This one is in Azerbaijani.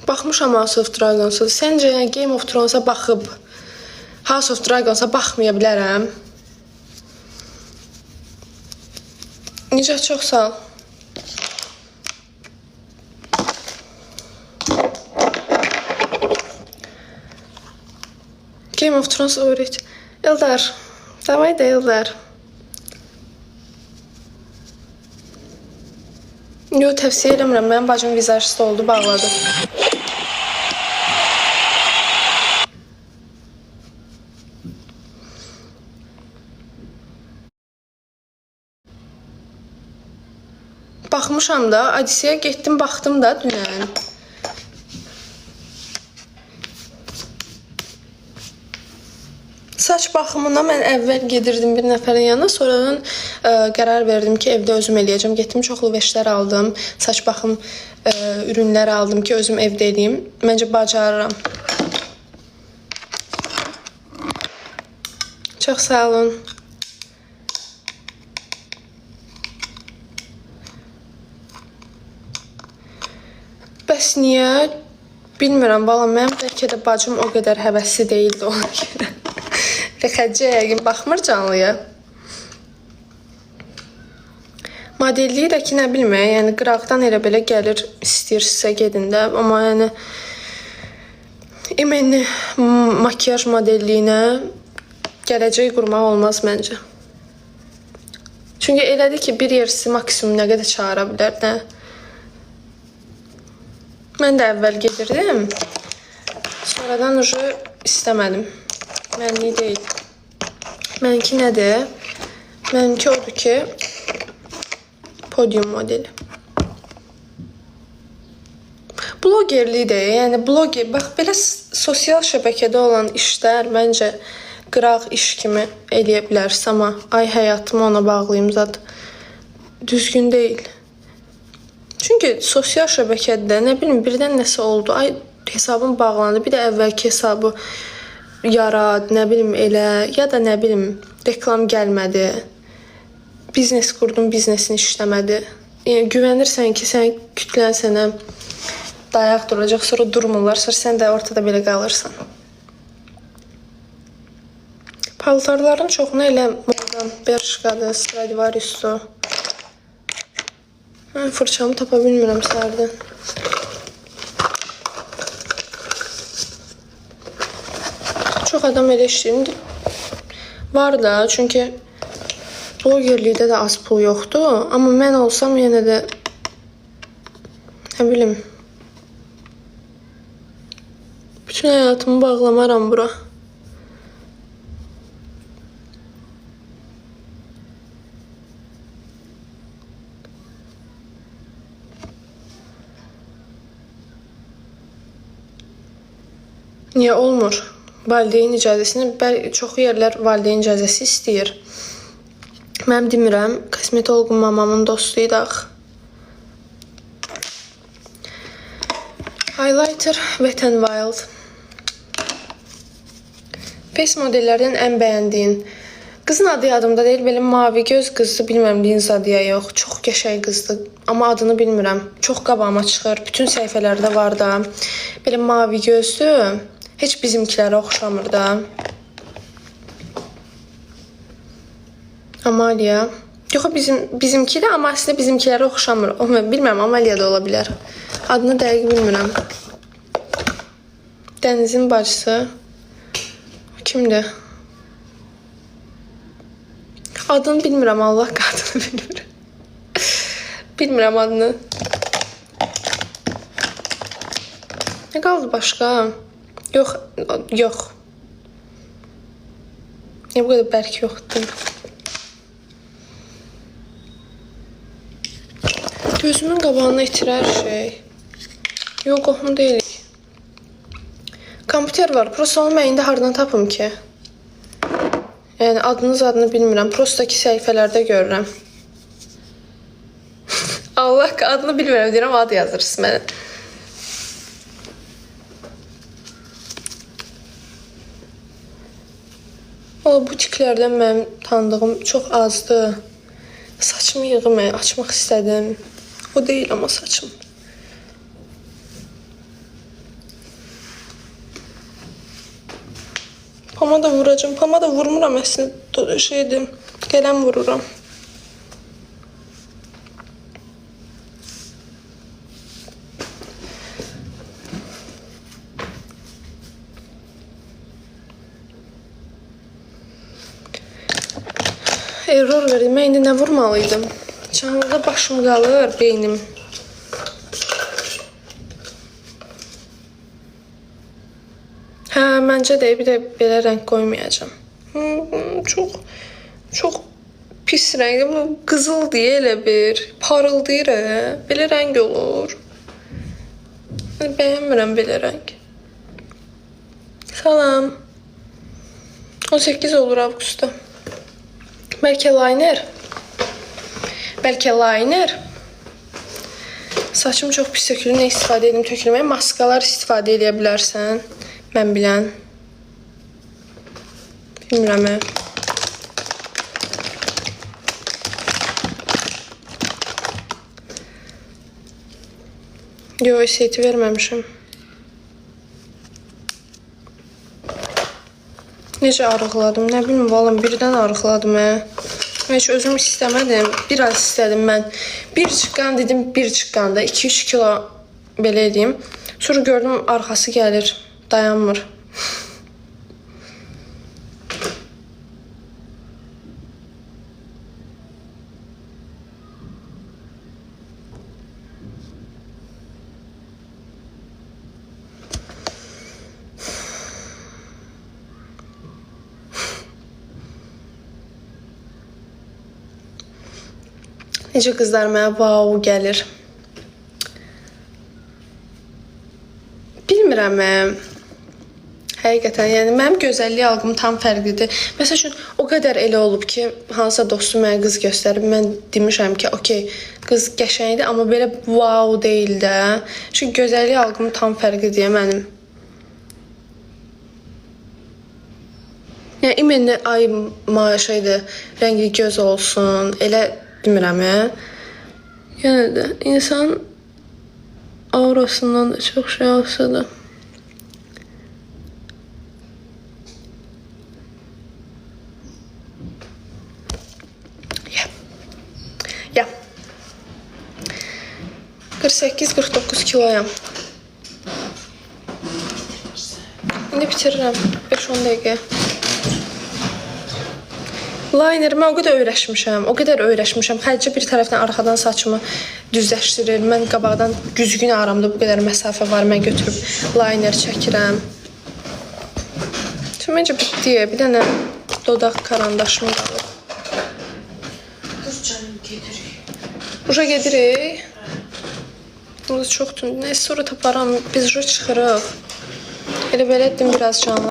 Baxmışam House of Dragons-a. Səncə yəni Game of Thrones-a baxıb House of Dragons-a baxmaya bilərəm? Necə, çox sağ ol. Game of Thrones öğret. Eldar. Davay da Eldar. Yo, tövsiyə eləmirəm. Mənim bacım vizajist oldu, bağladı. Baxmışam da, Odisseya getdim, baxdım da dünən. Saç baxımına mən əvvəl gedirdim bir nəfərin yanına, sonradan qərar verdim ki, evdə özüm eləyəcəm. Getdim, çoxlu veşlər aldım, saç baxım ürünləri aldım ki, özüm evdə eləyim. Məncə bacarıram. Çox sağ olun. Bəs niyə? Bilmirəm, balam, mənim bəlkə də bacım o qədər həvəsli deyildi ona görə. Xəcə yəqin baxmır canlıya. Modelliyi də ki, nə bilmək, yəni qıraqdan elə belə gəlir, istəyirsinizsə gedin də. Amma yəni imenli makyaj modelliyinə gələcək qurmaq olmaz məncə. Çünki elədir ki, bir yerisi maksimum nə qədər çağıra bilər də. Mən də əvvəl gedirdim. Sonradan istəmədim. Mənlik deyil. Mənimki nədir? Mənimki odur ki, podium modeli. Blogerlidir. Yəni bloger, bax belə sosial şəbəkədə olan işlər məncə qıraq iş kimi eləyə bilərsə, amma ay həyatımı ona bağlayım zat düzgün deyil. Çünki sosial şəbəkədə nə bilim birdən nəsə oldu. Ay hesabım bağlandı. Bir də əvvəlki hesabı yarad, nə bilim elə, ya da nə bilim reklam gəlmədi. Biznes qurdum, biznesin işləmədi. Yəni güvənirsən ki, sən kütlən sənə dayaq duracaq, sonra durmurlar, sonra sən də ortada belə qalırsan. Paltarların çoxunu elə Morgan, Bershka'dır, Stradivarius'dur. Mən fırçamı tapa bilmirəm səhərdən. Çox adam elə işləyirdi. Var da, çünki blogerlikdə də az pul yoxdur. Amma mən olsam yenə də nə bilim bütün həyatımı bağlamaram bura. Niyə olmur? Valideyn icazəsini, çox yerlər valideyn icazəsi istəyir. Mən demirəm, kosmetoloqun mamamın dostuydu axı. Highlighter Wet n Wild. Face modellərdən ən bəyəndiyin. Qızın adı yadımda deyil, belə mavi göz qızdı, bilmirəm Linza deyə yox. Çox qəşəng qızdı, amma adını bilmirəm. Çox qabağıma çıxır, bütün səhifələrdə var da. Belə mavi gözdür. Heç bizimkilərə oxşamır da. Amalia. Yox, bizimki də, amma əslində bizimkilərə oxşamır. Bilmirəm, Amalia da ola bilər. Adını dəqiq bilmirəm. Dənizin bacısı. Kimdir? Adını bilmirəm, Allah qadını bilmirəm. Bilmirəm adını. Nə qaldı başqa? Yox. Niyə bu qədər bərk yoxdur? Gözümün qabağına itirər şey. Yox, qohum deyilik. Kompüter var. Prosta onu mən indi hardan tapım ki? Yəni adını bilmirəm. Prostaki səhifələrdə görürəm. Allah adını bilmirəm deyirəm, adı yazırsın mənə. O butiklərdən mənim tanıdığım çox azdır. Saçımı yığım, açmaq istədim. O deyil amma saçım. Pomada vuracağım. Pomada vurmuram əslində. Şeydir, qələm vururam. Error verdim. Mən indi nə vurmalıydım? Canlıda başım qalır, beynim. Hə, məncə də bir də belə rəng qoymayacağam. Çox pis rəngdir. Bu qızıl deyə elə bir parıldayır. Belə rəng olur. Bəyənmirəm belə rəng. Salam. 18 olur avqustda. Bəlkə liner. Bəlkə liner. Saçım çox pis tökülür. Nə istifadə edim tökülməyə? Maskalar istifadə edə bilərsən. Mən bilən. Bilmirəm. Yox, eseti verməmişim. Necə arıqladım, nə bilməm, vallahi birdən arıqladım. Mən heç özüm istəmədim, biraz istədim mən. Bir çıqqan dedim, bir çıqqanda 2-3 kilo belə edeyim. Sonra gördüm arxası gəlir, dayanmır. Necə qızlar mənə wow gəlir. Bilmirəm. Həqiqətən, yəni mənim gözəllik algım tam fərqlidir. Məsəl üçün o qədər elə olub ki, hansısa dostum mənə qız göstərib, mən demişəm ki, okey, qız qəşəngdir, amma belə wow deyil də. Çünki gözəllik algım tam fərqlidir mənim. Yəni imenli ay şeydir, rəngli göz olsun, elə bilmirəm. Yəni də insan aurasından da çox şey olsa da. Ya. 48-49 kiloyam. İndi bitiririm. 5-10 dəqiqə. Liner mən o qədər öyrəşmişəm. Xədicə bir tərəfdən arxadan saçımı düzləşdirir. Mən qabaqdan güzgün aramda bu qədər məsafə var. Mən götürüb liner çəkirəm. Şimdi məncə bitdi. Bir dənə dodaq karandaşım qalır. Dur canım, gedirik. Ruja gedirik. Bu çoxdur. Nəysə sonra taparam. Biz ruj çıxırıq. Elə belə etdim biraz canlı.